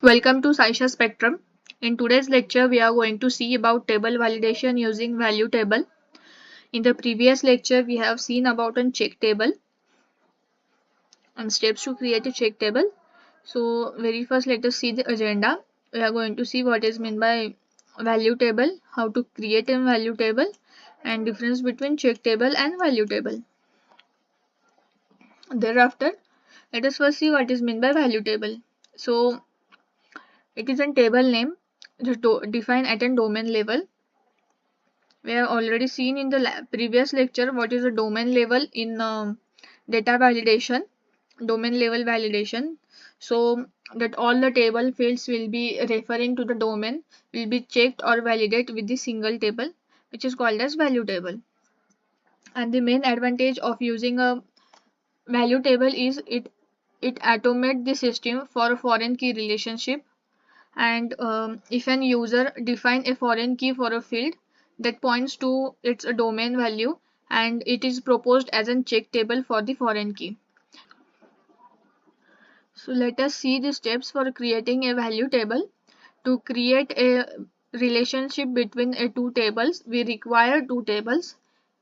Welcome to Saisha Spectrum. In today's lecture, we are going to see about table validation using value table. In the previous lecture, we have seen about a check table and steps to create a check table. So, very first, let us see the agenda. We are going to see what is meant by value table, how to create a value table, and difference between check table and value table. Thereafter, let us first see what is meant by value table. So, it is a table name defined at a domain level. We have already seen in the previous lecture what is a domain level in data validation, domain level validation. So that all the table fields will be referring to the domain will be checked or validated with the single table, which is called as value table. And the main advantage of using a value table is it automates the system for foreign key relationship. And if an user define a foreign key for a field that points to its domain value, and it is proposed as a check table for the foreign key. So let us see the steps for creating a value table. To create a relationship between two tables, we require two tables.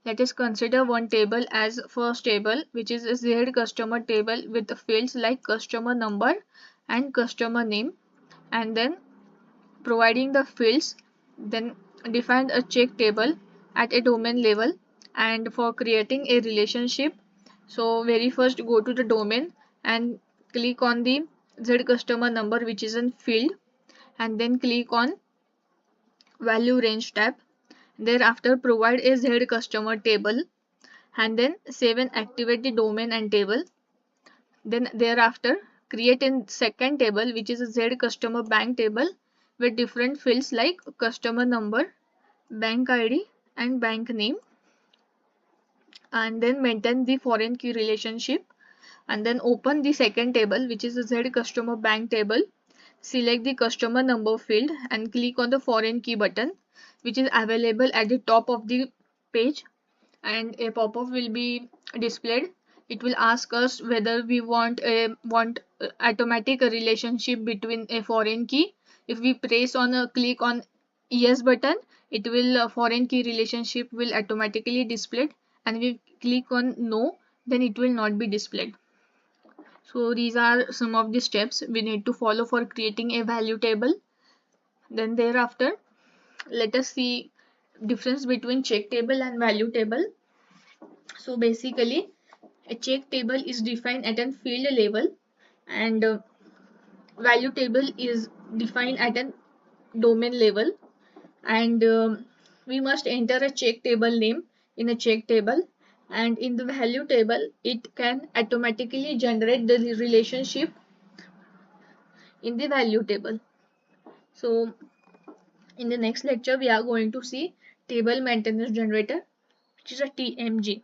Let us consider one table as first table, which is a Z customer table with fields like customer number and customer name, and then providing the fields, then define a check table at a domain level. And for creating a relationship, so very first go to the domain and click on the Z customer number, which is in field, and then click on value range tab. Thereafter provide a Z customer table and then save and activate the domain and table. Then thereafter create a second table, which is a Z customer bank table with different fields like customer number, bank ID and bank name, and then maintain the foreign key relationship. And then open the second table, which is a Z customer bank table. Select the customer number field and click on the foreign key button, which is available at the top of the page, and a pop-up will be displayed. It will ask us whether we want automatic relationship between a foreign key. If we press on a click on yes button, it will foreign key relationship will automatically displayed, and if we click on no, then it will not be displayed. So these are some of the steps we need to follow for creating a value table. Then thereafter, let us see difference between check table and value table. So basically, a check table is defined at a field level, and value table is defined at a domain level. And we must enter a check table name in a check table, and in the value table it can automatically generate the relationship in the value table. So in the next lecture we are going to see table maintenance generator, which is a TMG.